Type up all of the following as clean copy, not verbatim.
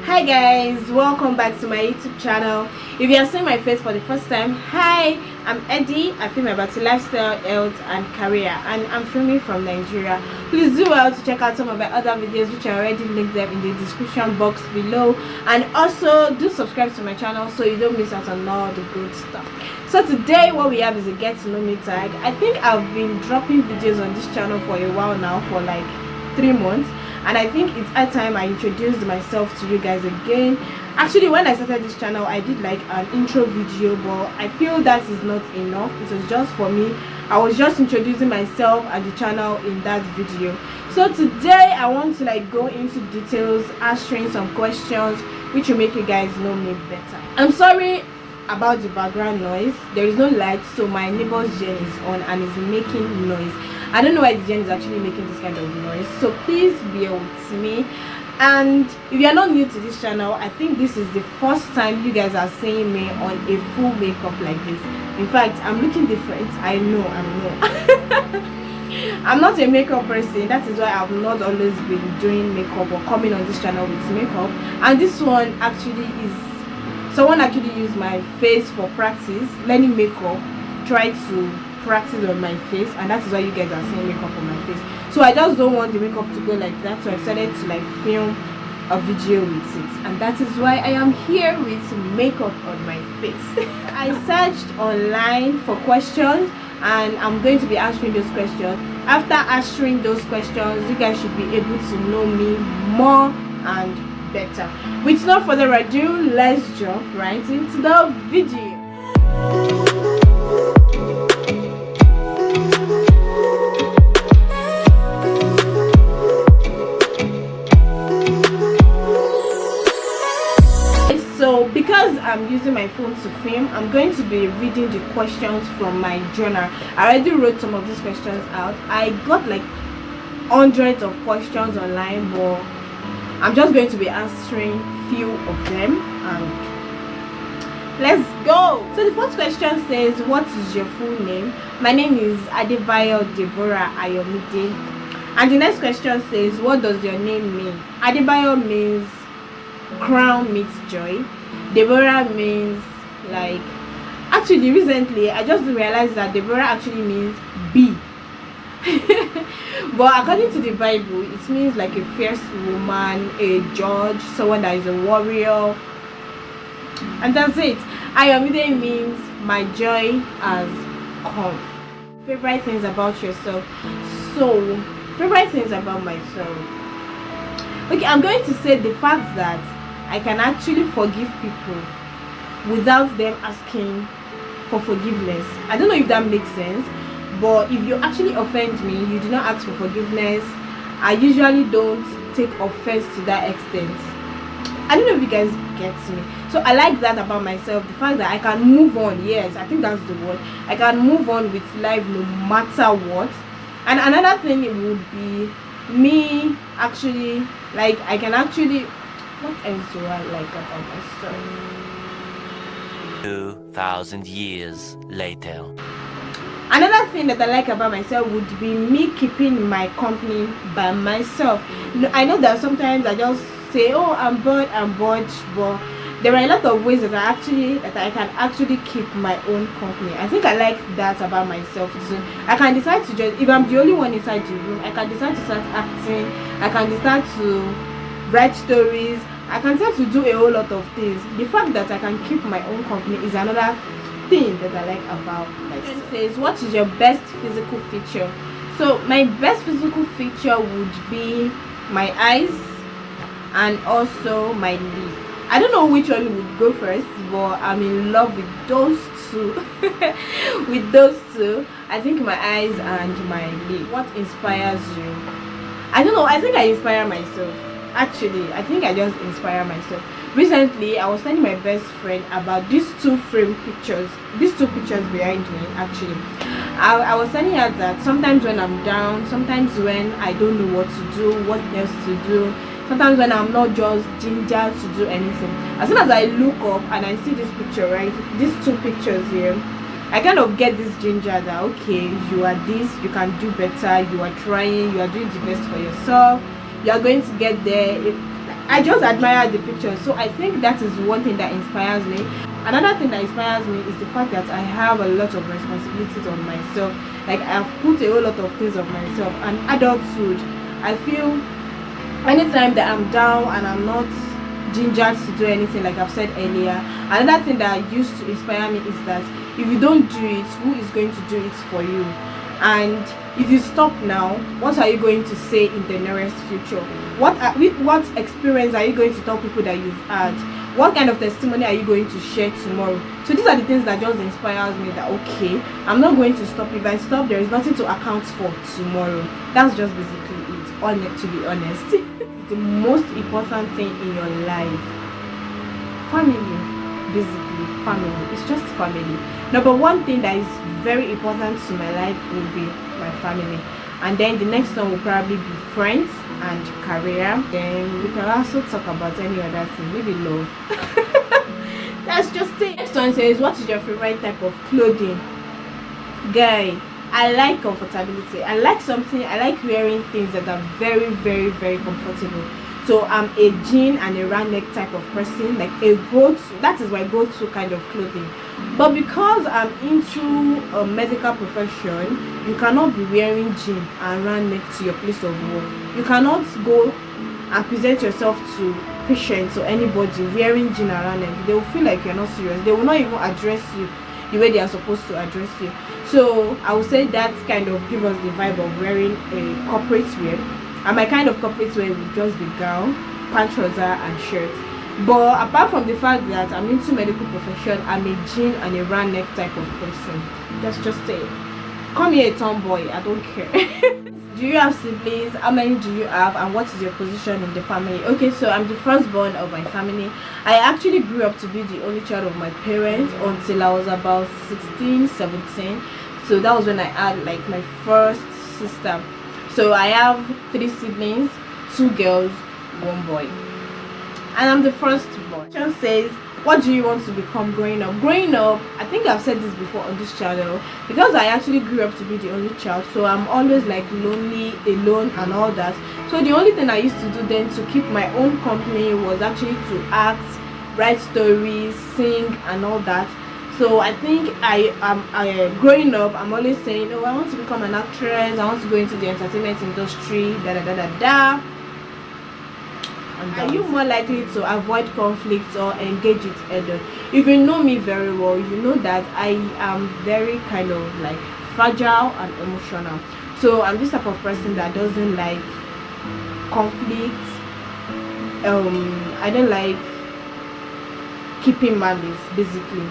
Hi guys, welcome back to my YouTube channel. If you are seeing my face for the first time, hi, I'm Eddie. I film about lifestyle, health and career, and I'm filming from Nigeria. Please do well to check out some of my other videos which I already linked them in the description box below, and also do subscribe to my channel so you don't miss out on all the good stuff. So today what we have is a get to know me tag. I think I've been dropping videos on this channel for a while now, for like 3 months, and I think it's at time I introduced myself to you guys again. Actually, when I started this channel, I did like an intro video, but I feel that is not enough. It was just for me. I was just introducing myself and the channel in that video. So today I want to like go into details, answering some questions which will make you guys know me better. I'm sorry about the background noise. There is no light, so my neighbor's gen is on and is making noise. I don't know why the gen is actually making this kind of noise, so please bear with me. And if you are not new to this channel, I think this is the first time you guys are seeing me on a full makeup like this. In fact, I'm looking different. I know. I'm not a makeup person. That is why I've not always been doing makeup or coming on this channel with makeup. And this one actually is, someone actually used my face for practice, learning makeup, tried to practice on my face, and that is why you guys are seeing makeup on my face. So I just don't want the makeup to go like that, so I decided to like film a video with it, and that is why I am here with makeup on my face. I searched online for questions and I'm going to be answering those questions. After answering those questions, you guys should be able to know me more and better. With no further ado, let's jump right into the video. So because I'm using my phone to film, I'm going to be reading the questions from my journal. I already wrote some of these questions out. I got like hundreds of questions online, but I'm just going to be answering few of them, and let's go. So the first question says, what is your full name? My name is Adebayo Deborah Ayomide. And the next question says, what does your name mean? Adebayo means crown meets joy. Deborah means like, actually recently I just realized that Deborah actually means bee. But according to the Bible, it means like a fierce woman, a judge, someone that is a warrior, and that's it. Ayomide means my joy has come. Favorite things about yourself. So favorite things about myself, okay, I'm going to say the fact that I can actually forgive people without them asking for forgiveness. I don't know if that makes sense, but if you actually offend me, you do not ask for forgiveness. I usually don't take offense to that extent. I don't know if you guys get me. So I like that about myself, the fact that I can move on. Yes, I think that's the word. I can move on with life no matter what. And another thing, it would be me actually, like, I can actually, what else do I like about myself? 2,000 years later. Another thing that I like about myself would be me keeping my company by myself. I know that sometimes I just say, oh, I'm bored, but there are a lot of ways that I can actually keep my own company. I think I like that about myself too. I can decide to just, if I'm the only one inside the room, I can decide to start acting. I can decide to write stories. I can decide to do a whole lot of things. The fact that I can keep my own company is another thing that I like about myself. It says, what is your best physical feature? So my best physical feature would be my eyes and also my lip. I don't know which one would go first, but I'm in love with those two. With those two, I think my eyes and my lip. What inspires you? I don't know. I think I inspire myself. Actually, I think I just inspire myself. Recently, I was telling my best friend about these two frame pictures. These two pictures behind me, actually. I was telling her that sometimes when I'm down, sometimes when I don't know what to do, what else to do, sometimes when I'm not just ginger to do anything, as soon as I look up and I see this picture, right, these two pictures here, I kind of get this ginger that, okay, you are this, you can do better, you are trying, you are doing the best for yourself, you are going to get there. I just admire the pictures. So I think that is one thing that inspires me. Another thing that inspires me is the fact that I have a lot of responsibilities on myself. Like I've put a whole lot of things on myself. And adulthood, I feel anytime that I'm down and I'm not gingered to do anything, like I've said earlier, another thing that used to inspire me is that if you don't do it, who is going to do it for you? And if you stop now, what are you going to say in the nearest future? What experience are you going to tell people that you've had? What kind of testimony are you going to share tomorrow? So these are the things that just inspires me, that okay, I'm not going to stop. If I stop, there is nothing to account for tomorrow. That's just basically it, to be honest. The most important thing in your life, family. Basically family. It's just family. Number one thing that is very important to my life will be my family, and then the next one will probably be friends and career. Then we can also talk about any other thing, maybe love. That's just it. Next one says, what is your favorite type of clothing? Guy, I like comfortability. I like wearing things that are very, very, very comfortable. So I'm a jean and a round neck type of person, like a go-to. That is my go-to kind of clothing. But because I'm into a medical profession, you cannot be wearing jean and round neck to your place of work. You cannot go and present yourself to patients or anybody wearing jean and round neck. They will feel like you're not serious. They will not even address you the way they are supposed to address you. So I would say that kind of give us the vibe of wearing a corporate wear. And my kind of corporate wear would just be gown, pant trouser and shirt. But apart from the fact that I'm into medical profession, I'm a jean and a round neck type of person. That's just it. Call me a tomboy, I don't care. Do you have siblings? How many do you have? And what is your position in the family? Okay, so I'm the firstborn of my family. I actually grew up to be the only child of my parents until I was about 16, 17. So that was when I had like my first sister. So I have 3 siblings, 2 girls, 1 boy. And I'm the firstborn. Question says, what do you want to become growing up? Growing up, I think I've said this before on this channel, because I actually grew up to be the only child, so I'm always like lonely, alone and all that. So the only thing I used to do then to keep my own company was actually to act, write stories, sing and all that. So I think growing up, I'm always saying, oh, I want to become an actress, I want to go into the entertainment industry, da. Are you more likely to avoid conflicts or engage it head-on? If you know me very well, you know that I am very kind of like fragile and emotional. So I'm this type of person that doesn't like conflicts. I don't like keeping malice, basically.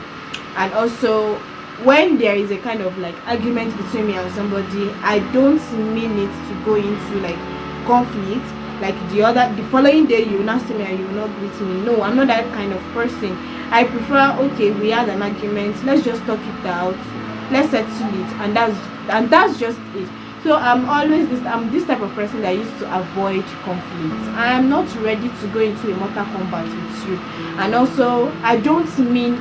And also, when there is a kind of like argument between me and somebody, I don't mean it to go into like conflict. Like the following day you will not see me and you will not greet me. No, I'm not that kind of person. I prefer, okay, we had an argument, let's just talk it out, let's settle it, and that's just it. So I'm this type of person that used to avoid conflicts. I am not ready to go into a mortal combat with you. And also, I don't mean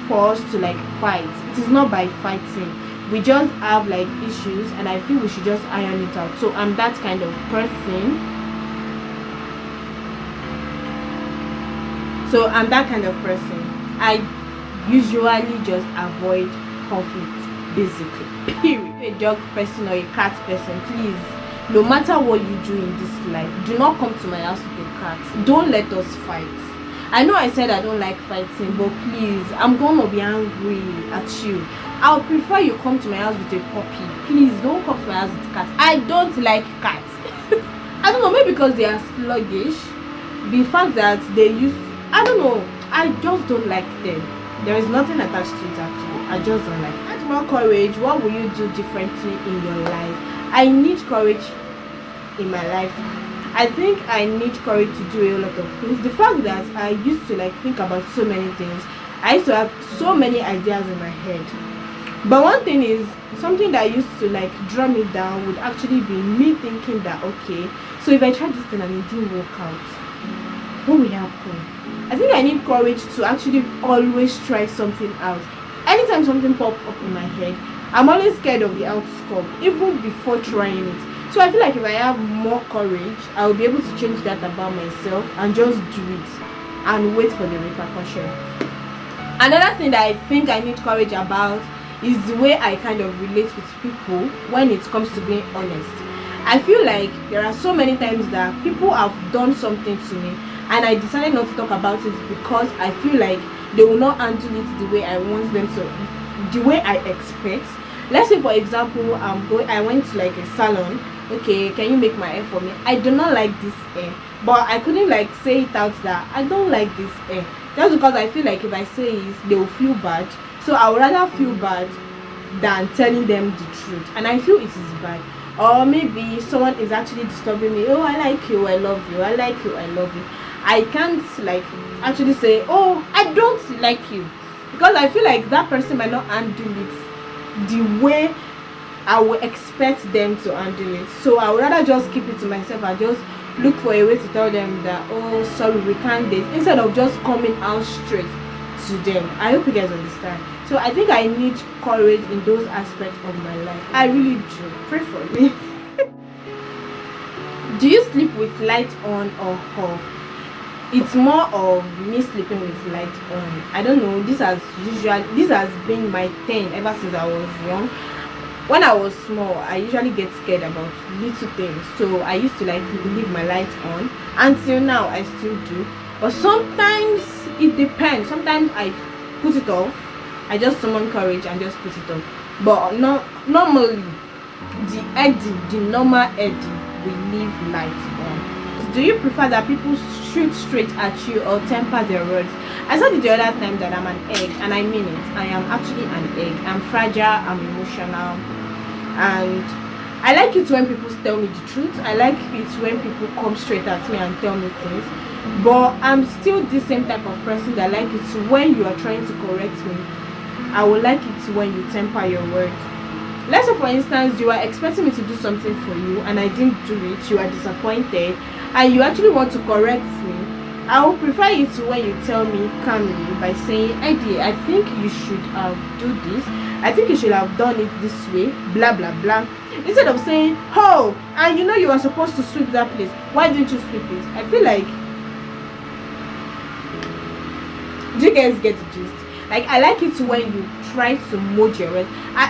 for us to like fight. It is not by fighting. We just have like issues, and I feel we should just iron it out. So I'm that kind of person. I usually just avoid conflict, basically. Period. A dog person or a cat person, please, no matter what you do in this life, do not come to my house with a cat. Don't let us fight. I know I said I don't like fighting, but please, I'm gonna be angry at you. I'll prefer you come to my house with a puppy. Please don't come to my house with cats. I don't like cats. I don't know, maybe because they are sluggish. The fact that they use, I don't know, I just don't like them. There is nothing attached to it actually. I just don't like it. Add more courage. What will you do differently in your life? I need courage in my life. I think I need courage to do a lot of things. The fact that I used to like think about so many things, I used to have so many ideas in my head. But one thing is, something that used to like draw me down would actually be me thinking that, okay, so if I tried this thing and it didn't work out, what will happen? I think I need courage to actually always try something out. Anytime something pops up in my head, I'm always scared of the outcome, even before trying it. So I feel like if I have more courage, I will be able to change that about myself and just do it and wait for the repercussion. Another thing that I think I need courage about is the way I kind of relate with people when it comes to being honest. I feel like there are so many times that people have done something to me and I decided not to talk about it because I feel like they will not handle it the way I want them to, the way I expect. Let's say for example, I went to like a salon. Okay, can you make my hair for me? I do not like this hair, but I couldn't like say it out that I don't like this hair, just because I feel like if I say it, they will feel bad. So I would rather feel bad than telling them the truth, and I feel it is bad. Or maybe someone is actually disturbing me. Oh, I like you, I love you, I like you, I love you. I can't like actually say, oh, I don't like you, because I feel like that person might not handle it the way I would expect them to handle it. So I would rather just keep it to myself and just look for a way to tell them that, oh, sorry, we can't date, instead of just coming out straight to them. I hope you guys understand. So I think I need courage in those aspects of my life. I really do. Pray for me. Do you sleep with light on or off? It's more of me sleeping with light on. I don't know. This has been my thing ever since I was young. When I was small, I usually get scared about little things, so I used to like leave my light on. Until now, I still do. But sometimes it depends. Sometimes I put it off. I just summon courage and just put it off. But normally, the normal Eddie will leave light on. Do you prefer that people shoot straight at you or temper their words? I said it the other time that I'm an egg, and I mean it. I am actually an egg. I'm fragile, I'm emotional, and I like it when people tell me the truth. I like it when people come straight at me and tell me things. But I'm still the same type of person that like it when you are trying to correct me. I would like it when you temper your words. Let's say for instance, you are expecting me to do something for you and I didn't do it, you are disappointed, and you actually want to correct me. I would prefer it when you tell me calmly by saying, Eddie, I think you should do this. I think you should have done it this way, blah blah blah. Instead of saying, oh, and you know you are supposed to sweep that place, why didn't you sweep it? I feel like, do you guys get the gist? Like, I like it when you try to mold your words. I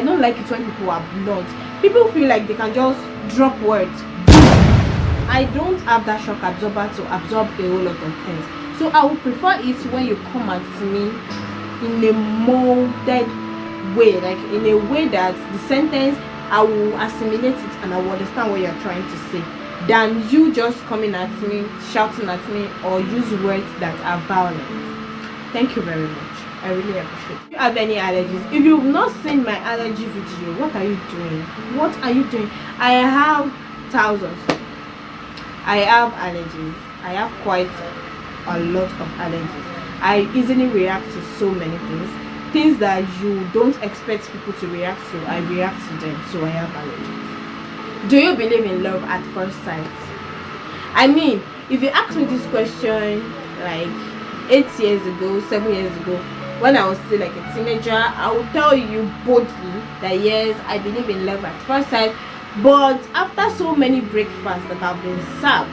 don't like it when people are blunt. People feel like they can just drop words. I don't have that shock absorber to absorb a whole lot of things. So I would prefer it when you come at me in a molded way, like in a way that the sentence, I will assimilate it and I will understand what you're trying to say, than you just coming at me, shouting at me, or use words that are violent. Thank you very much. I really appreciate it. If you have any allergies, if you've not seen my allergy video, what are you doing? What are you doing? I have thousands. I have allergies. I have quite a lot of allergies. I easily react to so many things that you don't expect people to react to. I react to them, so I have allergies. Do you believe in love at first sight? I mean, if you ask me this question like 8 years ago, 7 years ago, when I was still like a teenager, I would tell you boldly that yes, I believe in love at first sight. But after so many breakfasts that have been served,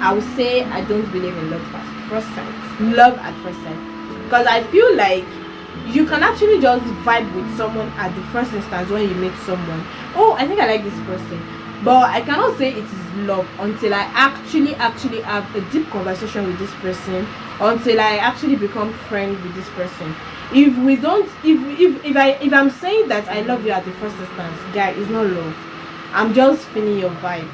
I would say I don't believe in love at first sight. Love at first sight. Because I feel like you can actually just vibe with someone at the first instance when you meet someone. Oh, I think I like this person. But I cannot say it is love until I actually have a deep conversation with this person, until I actually become friends with this person. If we don't, if I'm saying that I love you at the first instance, guy, it's not love. I'm just feeling your vibe.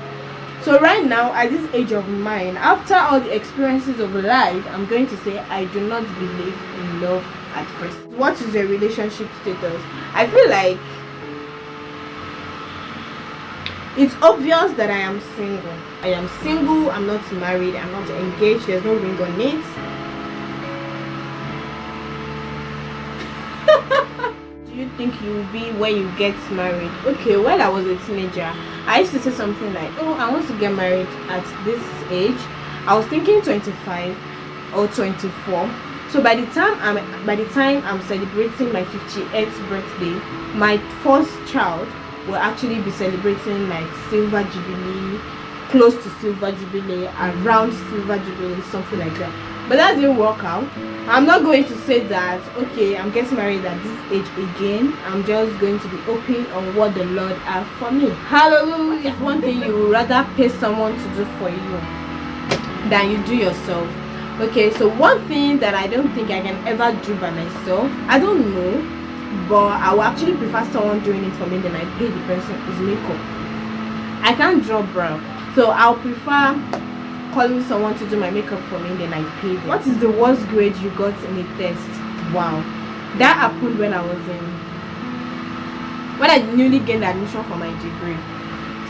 So right now, at this age of mine, after all the experiences of life, I'm going to say I do not believe in love at first. What is your relationship status? I feel like it's obvious that I am single. I am single, I'm not married, I'm not engaged, there's no ring on it. Do you think you will be when you get married? Okay, when I was a teenager, I used to say something like, oh, I want to get married at this age. I was thinking 25 or 24. So by the time I'm celebrating my 58th birthday, my first child will actually be celebrating like silver jubilee, close to silver jubilee, around silver jubilee, something like that. But that didn't work out. I'm not going to say that okay, I'm getting married at this age again. I'm just going to be open on what the Lord has for me. Hallelujah. It's one thing you would rather pay someone to do for you than you do yourself. Okay, so one thing that I don't think I can ever do by myself, I don't know, but I will actually prefer someone doing it for me than I pay the person, is makeup. I can't draw brow, so I'll prefer calling someone to do my makeup for me than I pay them. What is the worst grade you got in a test? Wow, that happened when I newly gained admission for my degree.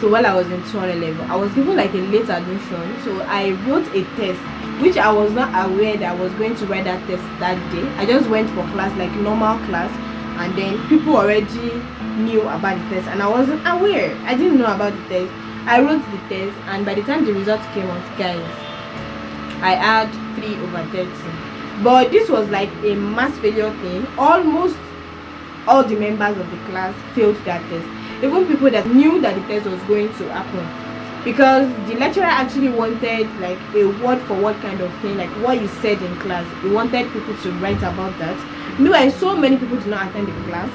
So while I was in 200 level, I was given like a late admission, so I wrote a test which I was not aware that I was going to write that test that day. I just went for class, like normal class, and then people already knew about the test and I wasn't aware. I didn't know about the test. I wrote the test, and by the time the results came out, guys, I had 3/30. But this was like a mass failure thing. Almost all the members of the class failed that test, even people that knew that the test was going to happen, because the lecturer actually wanted like a word for word kind of thing, like what you said in class. He wanted people to write about that. Meanwhile, so many people did not attend the class.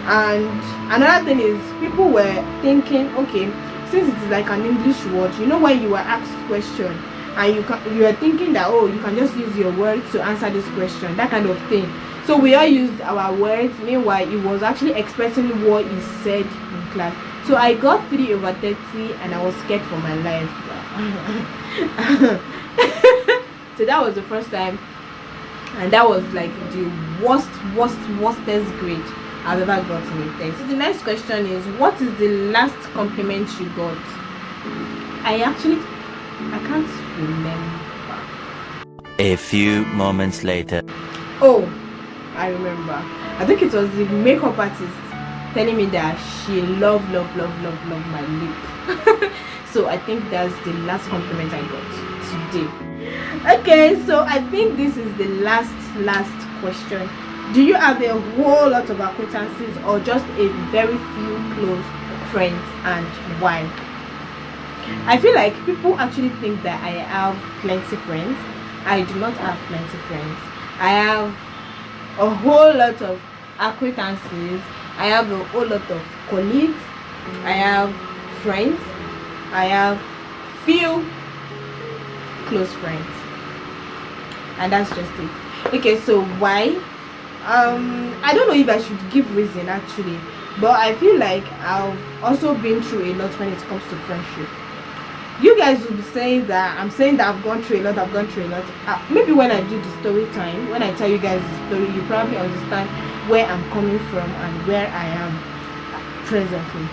And another thing is, people were thinking, okay, since it is like an English word, you know, when you were asked question and you are thinking that, oh, you can just use your words to answer this question, that kind of thing. So we all used our words. Meanwhile, he was actually expressing what he said in class. So I got 3/30 and I was scared for my life. So that was the first time, and that was like the worstest grade I've ever got in a test. So the next question is, what is the last compliment you got? I can't remember. A few moments later. Oh, I remember. I think it was the makeup artist telling me that she loved my lip. So I think that's the last compliment I got today. Okay, so I think this is the last question. Do you have a whole lot of acquaintances or just a very few close friends, and why? I feel like people actually think that I have plenty friends. I do not have plenty friends. I have a whole lot of acquaintances. I have a whole lot of colleagues. I have friends. I have few close friends, and that's just it. Okay, so why? I don't know if I should give reason actually, but I feel like I've also been through a lot when it comes to friendship. You guys will be saying that I'm saying that I've gone through a lot. Maybe when I do the story time, when I tell you guys the story, you probably understand where I'm coming from and where I am presently.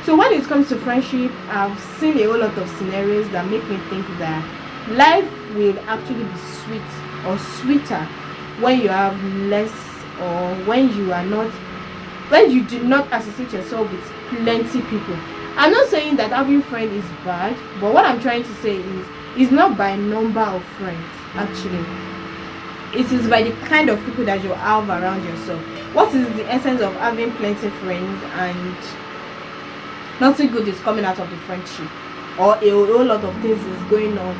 So when it comes to friendship, I've seen a whole lot of scenarios that make me think that life will actually be sweet or sweeter when you have less, or when you do not associate yourself with plenty people. I'm not saying that having friends is bad, but what I'm trying to say is, it's not by number of friends actually. It is by the kind of people that you have around yourself. What is the essence of having plenty friends and nothing good is coming out of the friendship, or a whole lot of things is going on?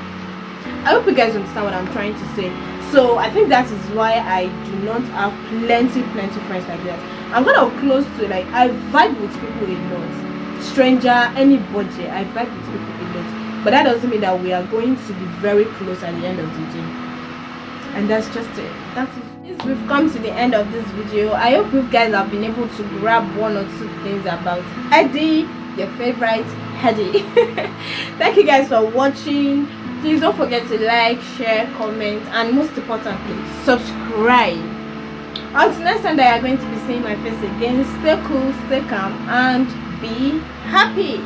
I hope you guys understand what I'm trying to say. So I think that is why I do not have plenty friends like that. I'm kind of close to, like, I vibe with people a lot. Stranger, anybody, I vibe with people a lot. But that doesn't mean that we are going to be very close at the end of the day. And that's just it. That's it. We've come to the end of this video. I hope you guys have been able to grab one or two things about Eddie, your favorite Eddie. Thank you guys for watching. Please don't forget to like, share, comment, and most importantly, subscribe. Until next time that you are going to be seeing my face again, stay cool, stay calm, and be happy.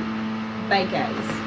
Bye guys.